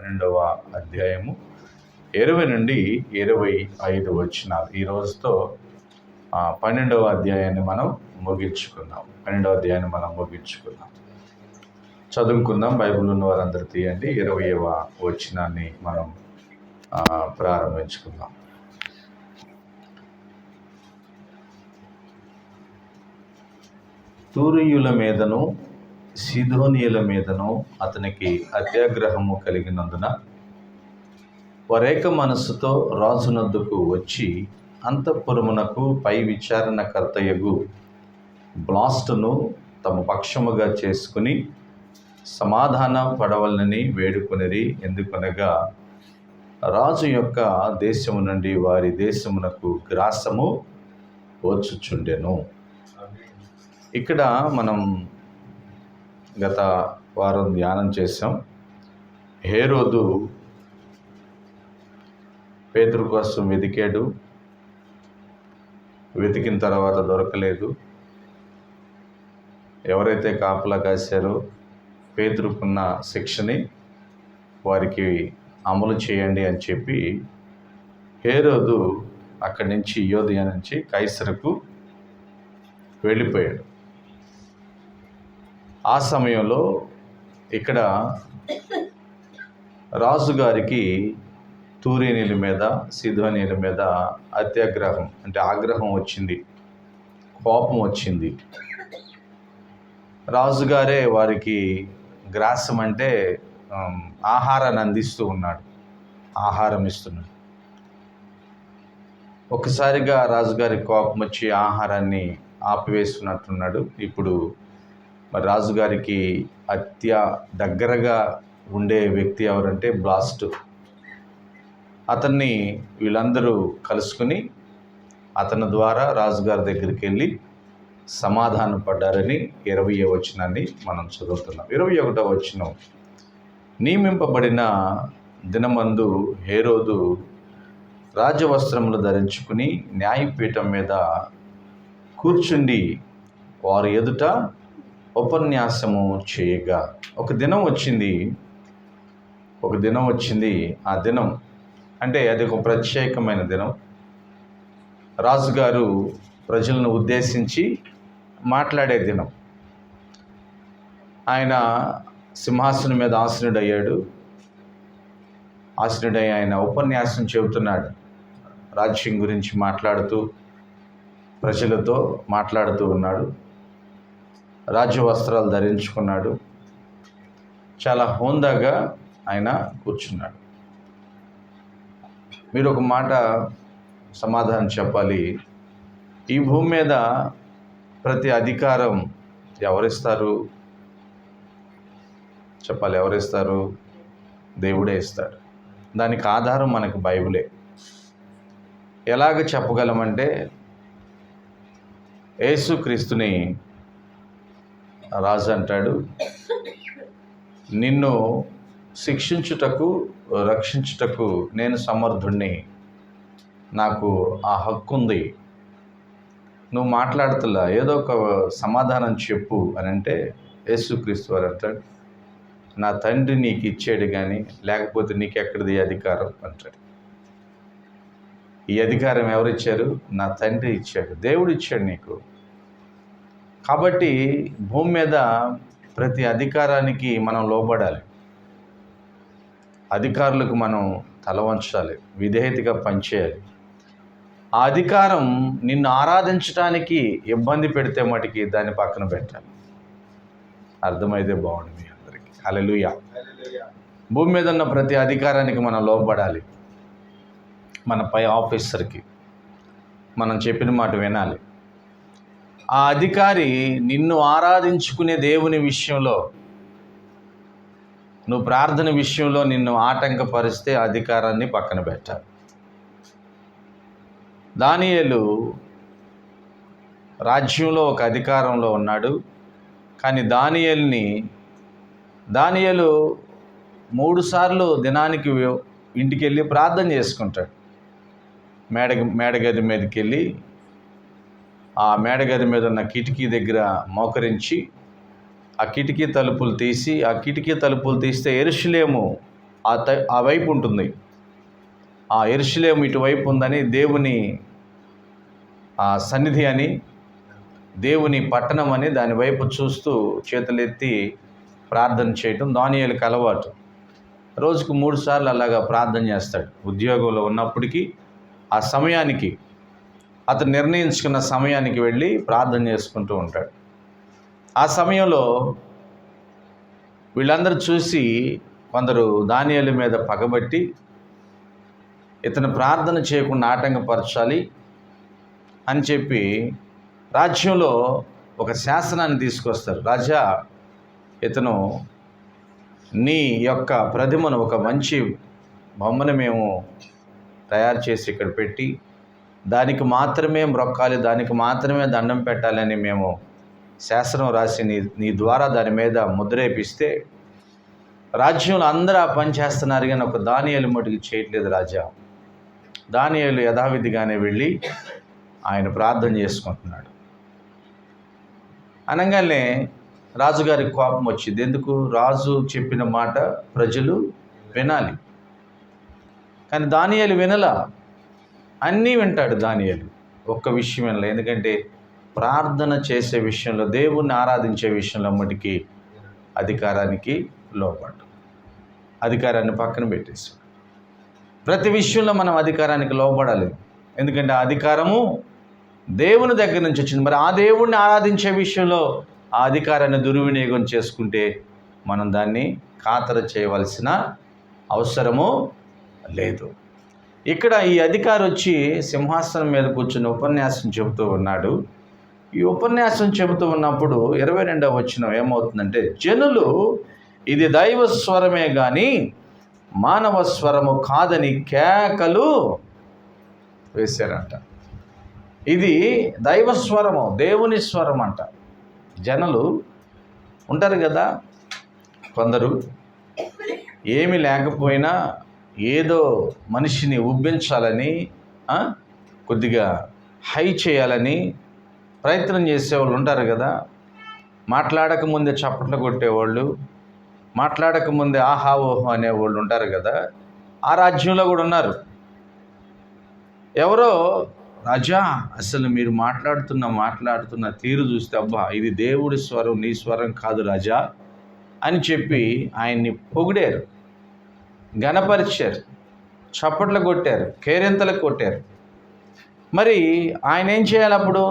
12వ అధ్యాయము 20 నుండి 25 వచనాలు. ఈ రోజుతో 12వ అధ్యాయాన్ని మనం ముగించుకుందాం. చదువుకుందాం. బైబిల్ ఉన్న వారందరూ తీయండి. 20వ వచనాన్ని మనం ప్రారంభించుకుందాం. తూరీయుల మీదను సీదోనీయుల మీదను అతనికి అత్యాగ్రహము కలిగినందున వరేక మనస్సుతో రాజునొద్దకు వచ్చి అంతఃపురమునకు పై విచారణకర్తయగు బ్లాస్టును తమ పక్షముగా చేసుకుని సమాధాన పడవలనని వేడుకొనిరి. ఎందుకనగా రాజు యొక్క దేశము నుండి వారి దేశమునకు గ్రాసము వచ్చుచుండెను. ఇక్కడ మనం గత వారం ధ్యానం చేసాం. హేరోదు పేతురు కోసం వెతికాడు. వెతికిన తర్వాత దొరకలేదు. ఎవరైతే కాపలా కాశారో పేతురుకున్న శిక్షని వారికి అమలు చేయండి అని చెప్పి హేరోదు అక్కడి నుంచి యోధియా నుంచి కైసరుకు వెళ్ళిపోయాడు. ఆ సమయంలో ఇక్కడ రాజుగారికి తూరీనీయుల మీద సీదోనీయుల మీద అత్యాగ్రహం అంటే ఆగ్రహం వచ్చింది, కోపం వచ్చింది. రాజుగారే వారికి గ్రాసం అంటే ఆహారాన్ని అందిస్తూ ఉన్నాడు, ఆహారం ఇస్తున్నాడు. ఒకసారిగా రాజుగారికి కోపం వచ్చి ఆహారాన్ని ఆపివేస్తున్నట్టున్నాడు. ఇప్పుడు మరి రాజుగారికి దగ్గరగా ఉండే వ్యక్తి ఎవరంటే బ్లాస్ట్. అతన్ని వీళ్ళందరూ కలుసుకుని అతని ద్వారా రాజుగారి దగ్గరికి వెళ్ళి సమాధానం పడ్డారని 20వ వచనాన్ని మనం చదువుతున్నాం. 21వ వచనం, నియమింపబడిన దినమందు హేరోదు రాజవస్త్రములు ధరించుకుని న్యాయపీఠం మీద కూర్చుండి వారి ఎదుట ఉపన్యాసము చేయగా ఒక దినం వచ్చింది. ఆ దినం అంటే అది ఒక ప్రత్యేకమైన దినం. రాజుగారు ప్రజలను ఉద్దేశించి మాట్లాడే దినం. ఆయన సింహాసనం మీద ఆసీనుడయ్యాడు. ఆయన ఉపన్యాసం చెబుతున్నాడు. రాజ్యం గురించి మాట్లాడుతూ ప్రజలతో మాట్లాడుతూ ఉన్నాడు. రాజ్య వస్త్రాలు ధరించుకున్నాడు. చాలా హోందాగా ఆయన కూర్చున్నాడు. మీరు ఒక మాట సమాధానం చెప్పాలి. ఈ భూమి మీద ప్రతి అధికారం ఎవరిస్తారు చెప్పాలి? ఎవరిస్తారు? దేవుడే ఇస్తాడు. దానికి ఆధారం మనకు బైబిలే. ఎలాగ చెప్పగలమంటే యేసుక్రీస్తుని రాజు అంటాడు, నిన్ను శిక్షించుటకు రక్షించుటకు నేను సమర్థుణ్ణి, నాకు ఆ హక్కు ఉంది. నువ్వు మాట్లాడుతులా ఏదో ఒక సమాధానం చెప్పు అని అంటే యేసుక్రీస్తు వారు అంటాడు, నా తండ్రి నీకు ఇచ్చాడు కానీ లేకపోతే నీకెక్కడిది అధికారం అంటాడు. ఈ అధికారం ఎవరిచ్చారు? నా తండ్రి ఇచ్చాడు, దేవుడు ఇచ్చాడు నీకు. కాబట్టి భూమి మీద ప్రతి అధికారానికి మనం లోబడాలి. అధికారులకు మనం తల వంచాలి, విధేయతగా పనిచేయాలి. ఆ అధికారం నిన్ను ఆరాధించడానికి ఇబ్బంది పెడితే మటుకి దాన్ని పక్కన పెట్టాలి. అర్థమైతే బాగుంది మీ అందరికీ. హల్లెలూయా. భూమి మీద ఉన్న ప్రతి అధికారానికి మనం లోబడాలి. మన పై ఆఫీసర్కి మనం చెప్పిన మాట వినాలి. ఆ అధికారి నిన్ను ఆరాధించుకునే దేవుని విషయంలో, నువ్వు ప్రార్థన విషయంలో నిన్ను ఆటంకపరిస్తే అధికారాన్ని పక్కన పెట్టాలి. దానియేలు రాజ్యంలో ఒక అధికారంలో ఉన్నాడు. కానీ దానియేలు 3 సార్లు దినానికి ఇంటికి వెళ్ళి ప్రార్థన చేసుకుంటాడు. మేడగది మీదకి వెళ్ళి ఆ మేడగది మీద ఉన్న కిటికీ దగ్గర మోకరించి ఆ కిటికీ తలుపులు తీస్తే యెరూషలేము ఆ వైపు ఉంటుంది. ఆ యెరూషలేము ఇటువైపు ఉందని, దేవుని సన్నిధి అని, దేవుని పట్టణం అని దాని వైపు చూస్తూ చేతులెత్తి ప్రార్థన చేయటం దానియేలుకి అలవాటు. రోజుకు 3 సార్లు అలాగా ప్రార్థన చేస్తాడు. ఉద్యోగంలో ఉన్నప్పటికీ ఆ సమయానికి, అతను నిర్ణయించుకున్న సమయానికి వెళ్ళి ప్రార్థన చేసుకుంటూ ఉంటాడు. ఆ సమయంలో వీళ్ళందరూ చూసి కొందరు దానియేలు మీద పగబట్టి ఇతను ప్రార్థన చేయకుండా ఆటంకపరచాలి అని చెప్పి రాజ్యంలో ఒక శాసనాన్ని తీసుకొస్తారు. రాజా, ఇతను నీ యొక్క ప్రతిమను, ఒక మంచి బొమ్మను మేము తయారు చేసి ఇక్కడ పెట్టి దానికి మాత్రమే మ్రొక్కాలి, దానికి మాత్రమే దండం పెట్టాలని మేము శాసనం రాసి నీ ద్వారా దాని మీద ముద్రేపిస్తే రాజ్యంలో అందరూ ఆ పని చేస్తున్నారు, కానీ ఒక దానియేలు మటుకు చేయట్లేదు రాజా. దానియేలు యథావిధిగానే వెళ్ళి ఆయన ప్రార్థన చేసుకుంటున్నాడు. అనగానే రాజుగారికి కోపం వచ్చింది. ఎందుకు? రాజు చెప్పిన మాట ప్రజలు వినాలి, కానీ దానియేలు వినలా. అన్నీ వింటాడు దానియేలు, ఒక్క విషయం వినలే. ఎందుకంటే ప్రార్థన చేసే విషయంలో, దేవుణ్ణి ఆరాధించే విషయంలో మటుకి అధికారానికి లోపడ్డాడు. అధికారాన్ని పక్కన పెట్టేశాడు. ప్రతి విషయంలో మనం అధికారానికి లోబడాలి, ఎందుకంటే ఆ అధికారము దేవుని దగ్గర నుంచి వచ్చింది. మరి ఆ దేవుణ్ణి ఆరాధించే విషయంలో ఆ అధికారాన్ని దుర్వినియోగం చేసుకుంటే మనం దాన్ని ఖాతరు చేయవలసిన అవసరము లేదు. ఇక్కడ ఈ అధికారి వచ్చి సింహాసనం మీద కూర్చుని ఉపన్యాసం చెబుతూ ఉన్నాడు. ఈ ఉపన్యాసం చెబుతూ ఉన్నప్పుడు 22వ వచనం ఏమవుతుందంటే, జనులు ఇది దైవ స్వరమే కానీ మానవ స్వరము కాదని కేకలు వేశారంట. ఇది దైవ స్వరము, దేవుని స్వరం అంట. జనులు ఉంటారు కదా, కొందరు ఏమి లేకపోయినా ఏదో మనిషిని ఉబ్బించాలని, కొద్దిగా హై చేయాలని ప్రయత్నం చేసేవాళ్ళు ఉంటారు కదా. మాట్లాడకముందే చప్పట్లు కొట్టేవాళ్ళు, మాట్లాడకముందే ఆహా ఓహో అనేవాళ్ళు ఉంటారు కదా. ఆ రాజ్యంలో కూడా ఉన్నారు. ఎవరో, రాజా అసలు మీరు మాట్లాడుతున్న తీరు చూస్తే, అబ్బా ఇది దేవుడి స్వరం, నీ స్వరం కాదు రాజా అని చెప్పి ఆయన్ని పొగిడారు, ఘనపరిచారు, చప్పట్లు కొట్టారు, కేరింతలకు కొట్టారు. మరి ఆయన ఏం చేయాలి అప్పుడు?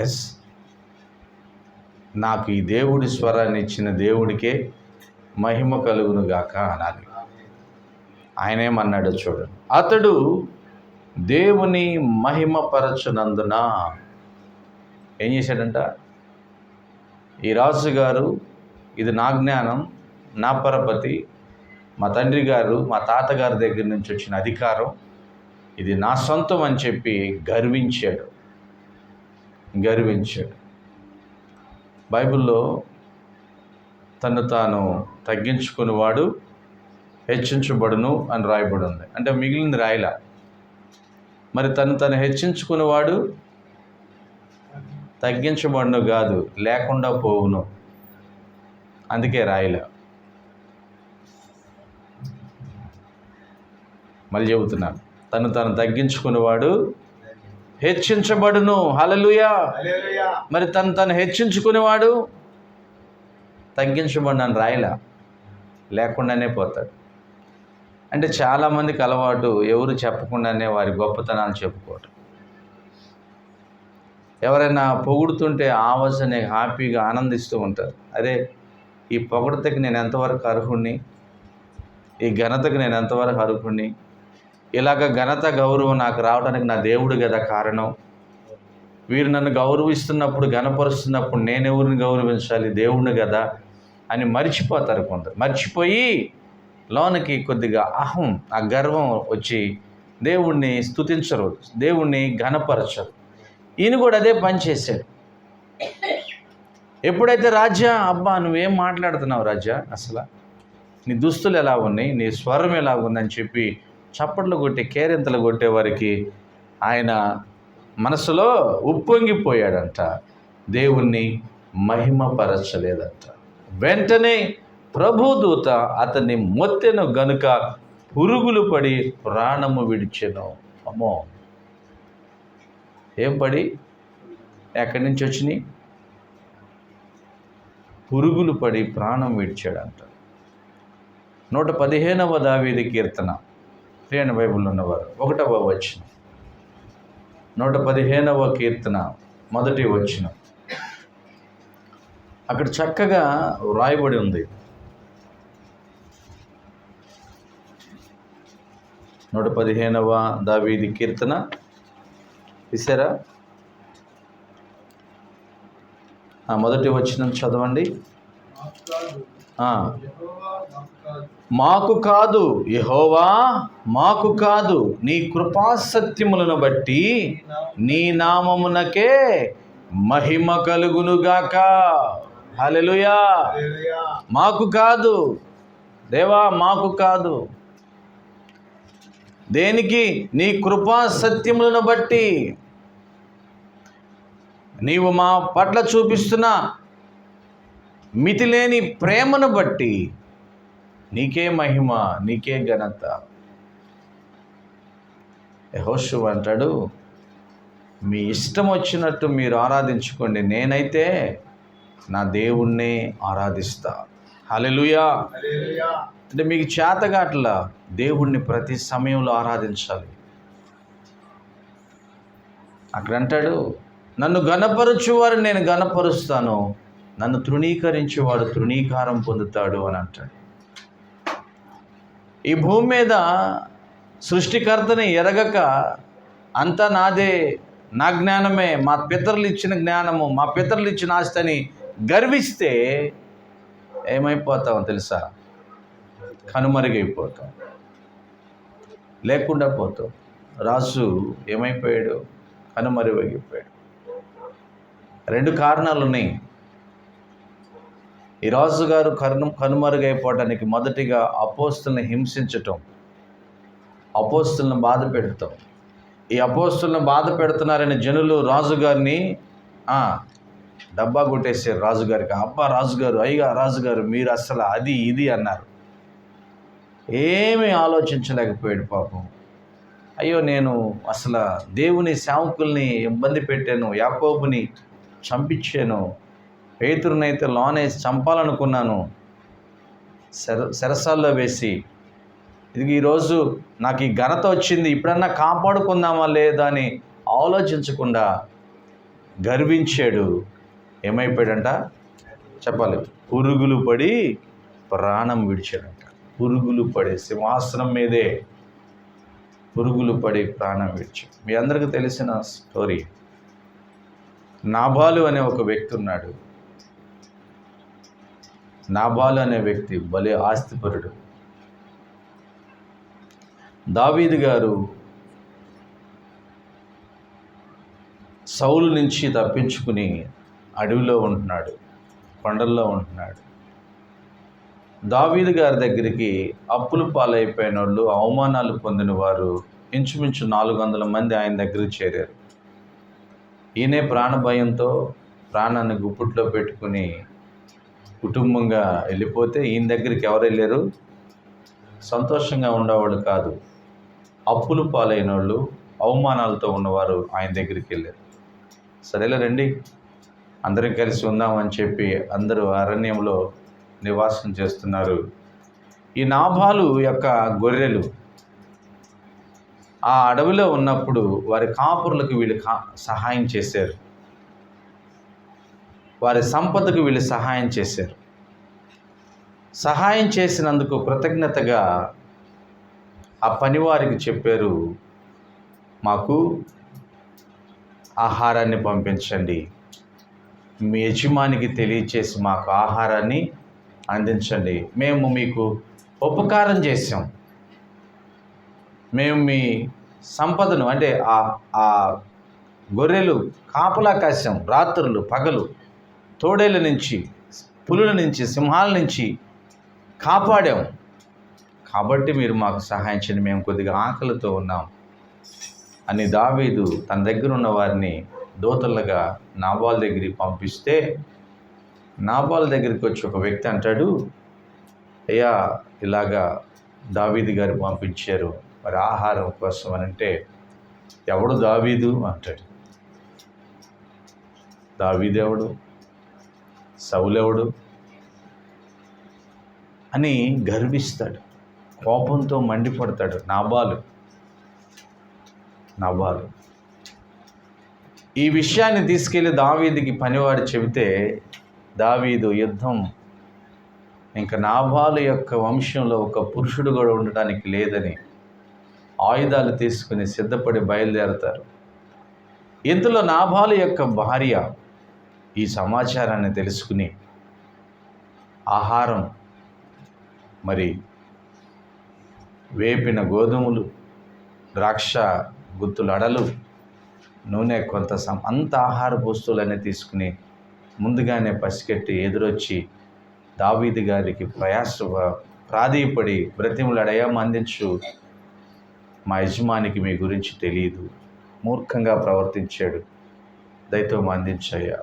ఎస్, నాకు ఈ దేవుడి స్వరాన్ని ఇచ్చిన దేవుడికే మహిమ కలుగును గాక అనాలి. ఆయన ఏమన్నాడో చూడండి. అతడు దేవుని మహిమపరచునందున ఏం చేశాడంట? ఈ రాజుగారు, ఇది నా జ్ఞానం, నా పరపతి, మా తండ్రి గారు, మా తాతగారి దగ్గర నుంచి వచ్చిన అధికారం, ఇది నా సొంతం అని చెప్పి గర్వించాడు. బైబిల్లో తను తాను తగ్గించుకునేవాడు హెచ్చించబడును అని రాయబడి ఉంది. అంటే మిగిలింది రాయలా. మరి తను హెచ్చించుకునేవాడు తగ్గించబడును కాదు, లేకుండా పోవును, అందుకే రాయలా. మళ్ళీ చెబుతున్నాను, తను తగ్గించుకునేవాడు హెచ్చించబడును. హల్లెలూయా. మరి తను హెచ్చించుకునేవాడు తగ్గించబడును అని రాయలా, లేకుండానే పోతాడు. అంటే చాలామందికి అలవాటు ఎవరు చెప్పకుండానే వారి గొప్పతనాలు చెప్పుకోవటం. ఎవరైనా పొగుడుతుంటే ఆవాసనే హ్యాపీగా ఆనందిస్తూ ఉంటారు. అరే, ఈ పొగడతకి నేను ఎంతవరకు అర్హుణ్ణి, ఈ ఘనతకు నేను ఎంతవరకు అర్హుణ్ణి, ఇలాగ ఘనత గౌరవం నాకు రావడానికి నా దేవుడు కదా కారణం. వీరు నన్ను గౌరవిస్తున్నప్పుడు, ఘనపరుస్తున్నప్పుడు నేనెవరిని గౌరవించాలి? దేవుణ్ణి కదా అని మర్చిపోతారు కొందరు. మర్చిపోయి లోనికి కొద్దిగా అహం, ఆ గర్వం వచ్చి దేవుణ్ణి స్తుతించరు, దేవుణ్ణి ఘనపరచరు. ఈయన కూడా అదే పని చేశాడు. ఎప్పుడైతే రాజా, అబ్బా నువ్వేం మాట్లాడుతున్నావు రాజా, అసలు నీ దుస్తులు ఎలా ఉన్నాయి, నీ స్వరం ఎలా ఉందని చెప్పి చప్పట్లు కొట్టి కేరింతలు కొట్టేవారికి ఆయన మనసులో ఉప్పొంగిపోయాడంట, దేవుణ్ణి మహిమపరచలేదంట. వెంటనే ప్రభుదూత అతన్ని మొత్తెను గనుక పురుగులు పడి ప్రాణము విడిచెను. అమ్మో, ఏం పడి ఎక్కడి నుంచి వచ్చినాయి? పురుగులు పడి ప్రాణం విడిచాడంట. 115వ దావీదు కీర్తన, ప్రియమైన బైబిల్లో ఉన్నవారు 1వ వచనం. 115వ కీర్తన 1వ వచనం. అక్కడ చక్కగా వ్రాయబడి ఉంది. 115వ దావీదు కీర్తన తీసారా? 1వ వచనం చదవండి. మాకు కాదు యెహోవా, మాకు కాదు, నీ కృపాసత్యములను బట్టి నీ నామమునకే మహిమ కలుగునుగాక. హల్లెలూయా. మాకు కాదు దేవా, మాకు కాదు. దేనికి? నీ కృపాసత్యములను బట్టి, నీవు మా పట్ల చూపిస్తున్న మితిలేని ప్రేమను బట్టి నీకే మహిమ, నీకే ఘనత. యెహోషువ అంటాడు, మీ ఇష్టం వచ్చినట్టు మీరు ఆరాధించుకోండి, నేనైతే నా దేవుణ్ణే ఆరాధిస్తా. హల్లెలూయా. అంటే మీకు చేతగాట్లా దేవుణ్ణి ప్రతి సమయంలో ఆరాధించాలి. అక్కడ అంటాడు, నన్ను ఘనపరచువారు నేను ఘనపరుస్తాను, నన్ను తృణీకరించేవాడు తృణీకారం పొందుతాడు అని అంటాడు. ఈ భూమి మీద సృష్టికర్తని ఎరగక అంతా నాదే, నా జ్ఞానమే, మా పితరులు ఇచ్చిన జ్ఞానము, మా పితరులు ఇచ్చిన ఆస్తి అని గర్విస్తే ఏమైపోతామో తెలుసా? కనుమరుగైపోతాం, లేకుండా పోతాం. రాజు ఏమైపోయాడు? కనుమరుగైపోయాడు. 2 కారణాలు ఉన్నాయి. ఈ రాజుగారు కనుమరుగైపోవడానికి మొదటిగా అపోస్తుల్ని హింసించటం, అపోస్తులను బాధ పెడతాం. ఈ అపోస్తులను బాధ పెడుతున్నారని జనులు రాజుగారిని డబ్బా కొట్టేసారు. రాజుగారికి, అబ్బా రాజుగారు, అయ్యగా రాజుగారు, మీరు అసలు అది ఇది అన్నారు. ఏమీ ఆలోచించలేకపోయాడు పాపం. అయ్యో, నేను అసలు దేవుని సేవకుల్ని ఇబ్బంది పెట్టాను, యాకోబుని చంపించాను, పేతురునైతే లోనేసి చంపాలనుకున్నాను, సెరసాల్లో వేసి, ఇది ఈరోజు నాకు ఈ ఘనత వచ్చింది, ఇప్పుడన్నా కాపాడుకుందామా లేదా అని ఆలోచించకుండా గర్వించాడు. ఏమైపోయాడంట చెప్పాలి? పురుగులు పడి ప్రాణం విడిచాడంట. పురుగులు పడి, సింహాసనం మీదే పురుగులు పడి ప్రాణం విడిచాడు. మీ అందరికీ తెలిసిన స్టోరీ. నాబాలు అనే ఒక వ్యక్తి ఉన్నాడు. నాబాలు అనే వ్యక్తి భలే ఆస్తిపరుడు. దావీదు గారు సౌలు నుంచి తప్పించుకుని అడవిలో ఉంటున్నాడు, కొండల్లో ఉంటున్నాడు. దావీదు గారి దగ్గరికి అప్పులు పాలైపోయిన వాళ్ళు, అవమానాలు పొందిన వారు ఇంచుమించు 400 మంది ఆయన దగ్గరికి చేరారు. ఈయనే ప్రాణభయంతో ప్రాణాన్ని గుప్పిట్లో పెట్టుకుని కుటుంబంగా వెళ్ళిపోతే ఈయన దగ్గరికి ఎవరు వెళ్ళారు? సంతోషంగా ఉండేవాళ్ళు కాదు, అప్పులు పాలైన వాళ్ళు, అవమానాలతో ఉన్నవారు ఆయన దగ్గరికి వెళ్ళారు. సరేలే రండి, అందరం కలిసి ఉందామని చెప్పి అందరూ అరణ్యంలో నివాసం చేస్తున్నారు. ఈ నాబాలు యొక్క గొర్రెలు ఆ అడవిలో ఉన్నప్పుడు వారి కాపురులకు వీళ్ళు సహాయం చేశారు, వారి సంపదకు వీళ్ళు సహాయం చేశారు. సహాయం చేసినందుకు కృతజ్ఞతగా ఆ పనివారికి చెప్పారు, మాకు ఆహారాన్ని పంపించండి, మీ యజమానికి తెలియచేసి మాకు ఆహారాన్ని అందించండి, మేము మీకు ఉపకారం చేసాం, మేము మీ సంపదను అంటే ఆ గొర్రెలు కాపలా కాసాం, రాత్రులు పగలు, తోడేళ్ళ నుంచి, పులుల నుంచి, సింహాల నుంచి కాపాడాం, కాబట్టి మీరు మాకు సహాయం చేయండి, మేము కొద్దిగా ఆకలితో ఉన్నాం అని దావీదు తన దగ్గర ఉన్న వారిని దూతలుగా నాబాలు దగ్గరికి పంపిస్తే, నాబాలు దగ్గరికి వచ్చి ఒక వ్యక్తి అంటాడు, అయ్యా ఇలాగా దావీదు గారు పంపించారు మరి ఆహారం కోసం అని అంటే, ఎవడు దావీదు అంటాడు. దావీదెవడు, సౌలెవడు అని గర్విస్తాడు, కోపంతో మండిపడతాడు. నాబాలు ఈ విషయాన్ని తీసుకెళ్ళి దావీదుకి పనివాడు చెబితే, దావీదు యుద్ధం ఇంకా నాబాలు యొక్క వంశంలో ఒక పురుషుడు కూడా ఉండటానికి లేదని ఆయుధాలు తీసుకుని సిద్ధపడి బయలుదేరతారు. ఇంతలో నాబాలు యొక్క భార్య ఈ సమాచారాన్ని తెలుసుకుని ఆహారం, మరి వేపిన గోధుమలు, ద్రాక్ష గుత్తులు అడలు, నూనె కొంత అంత ఆహార వస్తువులన్నీ తీసుకుని ముందుగానే పసిగట్టి ఎదురొచ్చి దావీదు గారికి ప్రాధేయపడి బ్రతిములాడయ్యా అందించు, మా యజమానికి మీ గురించి తెలియదు, మూర్ఖంగా ప్రవర్తించాడు, దయతో అందించయ్యా,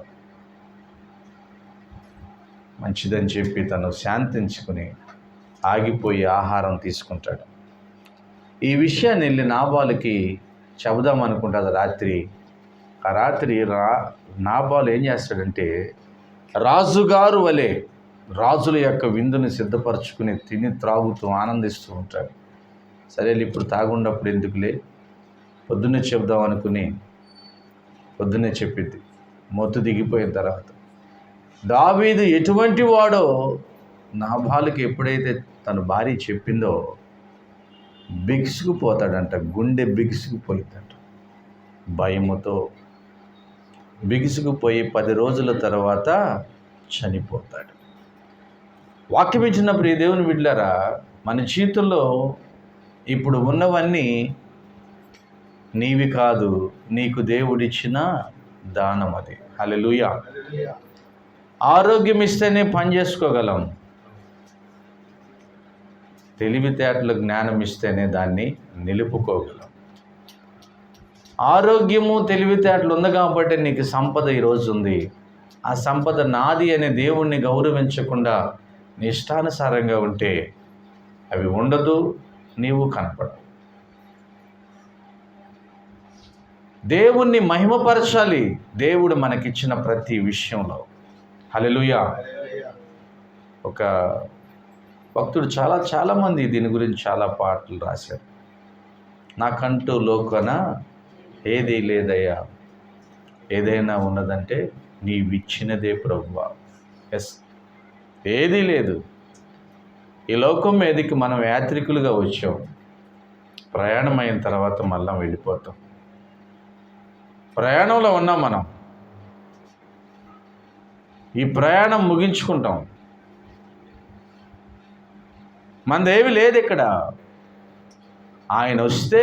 మంచిదని చెప్పి తను శాంతించుకుని ఆగిపోయి ఆహారం తీసుకుంటాడు. ఈ విషయాన్ని వెళ్ళి నాబాలుకి చెబుదాం అనుకుంటుంది రాత్రి. ఆ రాత్రి నాబాలు ఏం చేస్తాడంటే, రాజుగారు వలె రాజుల యొక్క విందుని సిద్ధపరచుకుని తిని త్రాగుతూ ఆనందిస్తూ ఉంటాడు. సరే ఇప్పుడు తాగుండప్పుడు ఎందుకులే, పొద్దున్నే చెబుదాం అనుకుని పొద్దున్నే చెప్పింది. మొత్తు దిగిపోయిన తర్వాత దావీదు ఎటువంటి వాడో నాబాలుకి ఎప్పుడైతే తన భార్య చెప్పిందో బిగుసుకుపోతాడంట, గుండె బిగుసుకుపోయిందంట, భయముతో బిగుసుకుపోయి 10 రోజుల తర్వాత చనిపోతాడు. వాక్యం ఇచ్చిన ప్రియ దేవుని బిడ్డలారా, మన జీవితంలో ఇప్పుడు ఉన్నవన్నీ నీవి కాదు, నీకు దేవుడిచ్చిన దానం అది. హల్లెలూయా. ఆరోగ్యం ఇస్తేనే పని చేసుకోగలం, తెలివితేటలు జ్ఞానం ఇస్తేనే దాన్ని నిలుపుకోగలం. ఆరోగ్యము తెలివితేటలు ఉంది కాబట్టి నీకు సంపద ఈరోజు ఉంది. ఆ సంపద నాది అనే దేవుణ్ణి గౌరవించకుండా నీ ఇష్టానుసారంగా ఉంటే అవి ఉండదు, నీవు కనపడవు. దేవుణ్ణి మహిమపరచాలి దేవుడు మనకిచ్చిన ప్రతి విషయంలో. హల్లెలూయా. ఒక భక్తుడు చాలామంది దీని గురించి చాలా పాటలు రాశారు. నాకంటూ లోకన ఏదీ లేదయ్యా, ఏదైనా ఉన్నదంటే నీవిచ్చినదే ప్రభువా. ఎస్, ఏదీ లేదు. ఈ లోకం మీదకి మనం యాత్రికులుగా వచ్చాం, ప్రయాణం అయిన తర్వాత మళ్ళీ వెళ్ళిపోతాం. ప్రయాణంలో ఉన్నాం మనం, ఈ ప్రయాణం ముగించుకుంటాం. మనదేమి లేదు ఇక్కడ. ఆయన వస్తే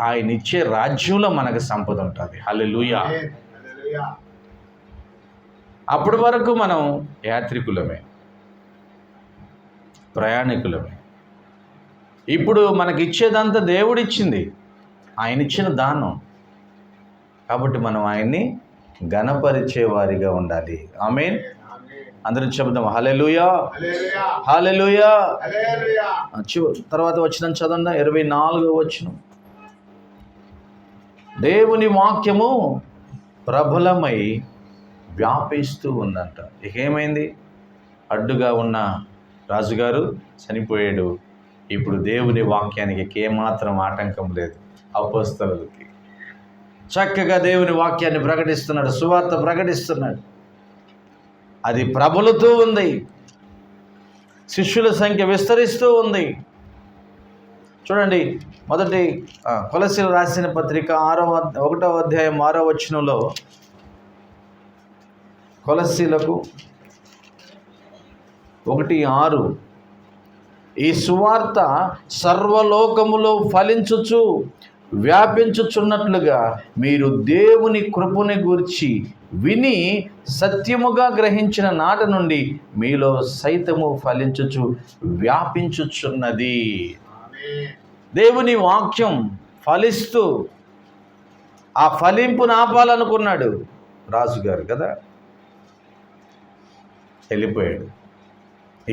ఆయన ఇచ్చే రాజ్యంలో మనకు సంపద ఉంటుంది. హల్లెలూయా. అప్పటి వరకు మనం యాత్రికులమే, ప్రయాణికులమే. ఇప్పుడు మనకి ఇచ్చేదంతా దేవుడిచ్చింది, ఆయన ఇచ్చిన దానం. కాబట్టి మనం ఆయన్ని ఘనపరిచే వారిగా ఉండాలి. ఆమేన్. అందరం చెబుదాం హల్లెలూయా, హల్లెలూయా. తర్వాత వచనం చదవండి, 24వ వచనం. దేవుని వాక్యము ప్రబలమై వ్యాపిస్తూ ఉందంట. ఇక ఏమైంది? అడ్డుగా ఉన్న రాజుగారు చనిపోయాడు. ఇప్పుడు దేవుని వాక్యానికి ఏమాత్రం ఆటంకం లేదు. అపోస్తలులకి చక్కగా దేవుని వాక్యాన్ని ప్రకటిస్తున్నాడు, సువార్త ప్రకటిస్తున్నాడు. అది ప్రబలుతూ ఉంది, శిష్యుల సంఖ్య విస్తరిస్తూ ఉంది. చూడండి, మొదటి కొలస్సీలు రాసిన పత్రిక 1వ అధ్యాయం 6వ వచనంలో, కొలస్సీలకు 1:6, ఈ సువార్త సర్వలోకములో ఫలించుచు వ్యాపించుచున్నట్లుగా మీరు దేవుని కృపని గూర్చి విని సత్యముగా గ్రహించిన నాటి నుండి మీలో సైతము ఫలించుచు వ్యాపించుచున్నది. దేవుని వాక్యం ఫలిస్తూ ఆ ఫలింపును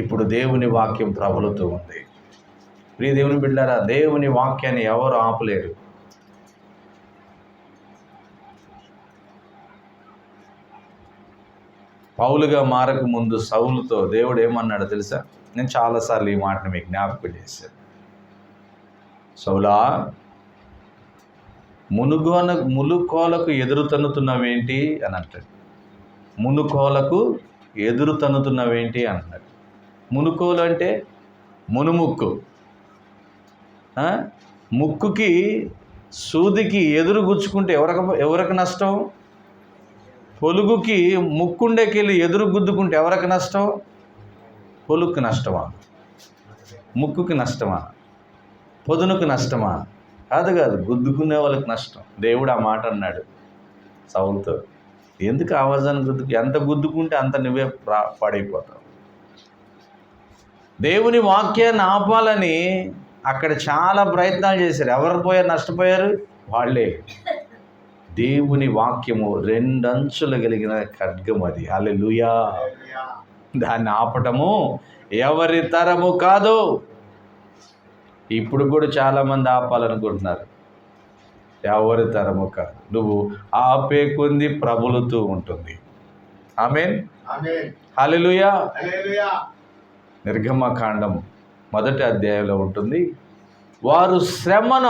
ఇప్పుడు దేవుని వాక్యం ప్రబలుతూ ఉంది. ప్రియ దేవుని బిడ్డలారా, దేవుని వాక్యాన్ని ఎవరు ఆపలేరు. పౌలుగా మారక ముందు సౌలుతో దేవుడు ఏమన్నాడో తెలుసా? నేను చాలాసార్లు ఈ మాటను మీకు జ్ఞాపకం చేశాను. సౌలా, మునుకోలకు ఎదురు తన్నుతున్నావేంటి అని అంటాడు. మునుకోలకు ఎదురు తన్నుతున్నావేంటి అంటున్నాడు. మునుకోలు అంటే మునుముక్కు. ముక్కుకి సూదికి ఎదురు గుచ్చుకుంటే ఎవరికి నష్టం? పొలుగుకి ముక్కుండేకెళ్ళి ఎదురు గుద్దుకుంటే ఎవరికి నష్టం? పొలుగుకి నష్టమా? ముక్కుకి నష్టమా? పొదునుకు నష్టమా? కాదు, గుద్దుకునే వాళ్ళకి నష్టం. దేవుడు ఆ మాట అన్నాడు సౌలుతో. ఎందుకు ఆవాజాన్ని ఎంత గుద్దుకుంటే అంత నువ్వే పాడైపోతావు. దేవుని వాక్యాన్ని ఆపాలని అక్కడ చాలా ప్రయత్నాలు చేశారు. ఎవరు పోయారు? నష్టపోయారు వాళ్ళే. దేవుని వాక్యము 2 అంచులు కలిగిన ఖడ్గం అది. హల్లెలూయా. దాన్ని ఆపటము ఎవరి తరము కాదు. ఇప్పుడు కూడా చాలామంది ఆపాలనుకుంటున్నారు. ఎవరి తరము కాదు. నువ్వు ఆపే కొంది ప్రబలుతూ ఉంటుంది. ఆమేన్. హల్లెలూయా. నిర్గమకాండం 1వ అధ్యాయంలో ఉంటుంది. వారు శ్రమను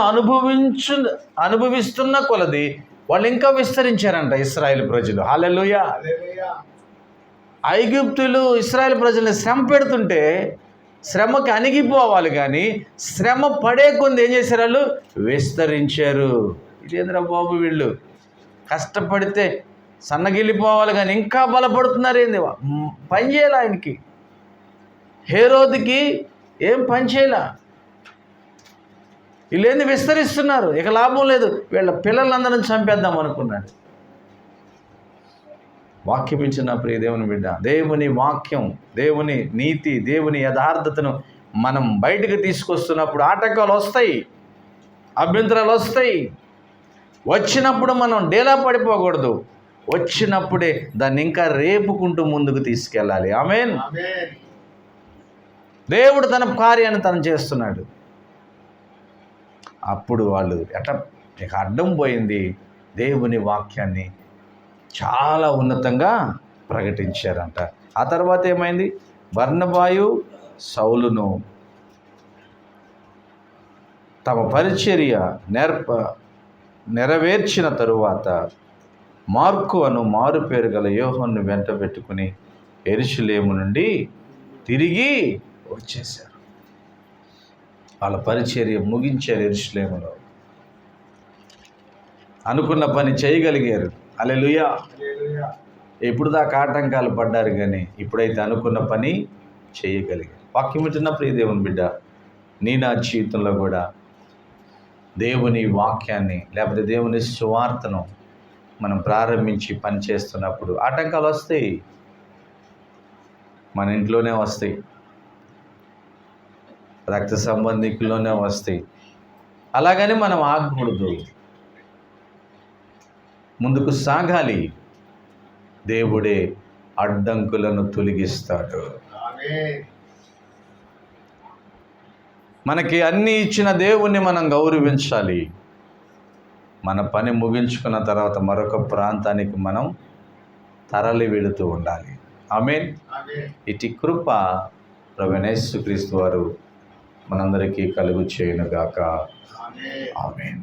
అనుభవిస్తున్న కొలది వాళ్ళు ఇంకా విస్తరించారంట ఇశ్రాయేలు ప్రజలు. హల్లెలూయా. ఐగుప్తులు ఇశ్రాయేలు ప్రజల్ని శ్రమ పెడుతుంటే శ్రమకి అణిగిపోవాలి, కానీ శ్రమ పడే కొంది ఏం చేశారు? వాళ్ళు విస్తరించారు. ఇదేంద్ర బాబు, వీళ్ళు కష్టపడితే సన్నగిల్లిపోవాలి కానీ ఇంకా బలపడుతున్నారు ఏంది? పని చేయాలి ఆయనకి. హేరోదుకి ఏం పని చేయాల. వీళ్ళేంది విస్తరిస్తున్నారు, ఇక లాభం లేదు, వీళ్ళ పిల్లలందరం చంపేద్దాం అనుకున్నాడు. వాక్యం ఇచ్చిన ప్రియ దేవుని బిడ్డ, దేవుని వాక్యం, దేవుని నీతి, దేవుని యథార్థతను మనం బయటకు తీసుకొస్తున్నప్పుడు ఆటంకాలు వస్తాయి, అభ్యంతరాలు వస్తాయి. వచ్చినప్పుడు మనం డేలా పడిపోకూడదు. వచ్చినప్పుడే దాన్ని ఇంకా రేపుకుంటూ ముందుకు తీసుకెళ్ళాలి. ఆమేన్. దేవుడు తన కార్యాన్ని తను చేస్తున్నాడు. అప్పుడు వాళ్ళు ఇక అడ్డం పోయింది. దేవుని వాక్యాన్ని చాలా ఉన్నతంగా ప్రకటించారంట. ఆ తర్వాత ఏమైంది? బర్నబాయు సౌలును తమ పరిచర్య నెరవేర్చిన తరువాత మార్కు అను మారు పేరు గల యోహాను వెంట పెట్టుకుని యెరూషలేము నుండి తిరిగి వచ్చేశారు. వాళ్ళ పరిచర్య ముగించారు. యెరూషలేములో అనుకున్న పని చేయగలిగారు. హల్లెలూయా. ఎప్పుడు దాకా ఆటంకాలు పడ్డారు, కానీ ఇప్పుడైతే అనుకున్న పని చేయగలిగారు. వాక్యం వింటున్న ప్రియ దేవుని బిడ్డ, నా జీవితంలో కూడా దేవుని వాక్యాన్ని లేకపోతే దేవుని సువార్తను మనం ప్రారంభించి పని చేస్తున్నప్పుడు ఆటంకాలు వస్తాయి. మన ఇంట్లోనే వస్తాయి, రక్త సంబంధికుల్లోనే వస్తాయి. అలాగని మనం ఆగకూడదు, ముందుకు సాగాలి. దేవుడే అడ్డంకులను తొలగిస్తాడు. మనకి అన్నీ ఇచ్చిన దేవుణ్ణి మనం గౌరవించాలి. మన పని ముగించుకున్న తర్వాత మరొక ప్రాంతానికి మనం తరలి వెళుతూ ఉండాలి. ఆమేన్. ఇటు కృప ప్రభువైన యేసుక్రీస్తు వారు మనందరికీ కలుగు చేయనుగాక. ఆమేన్.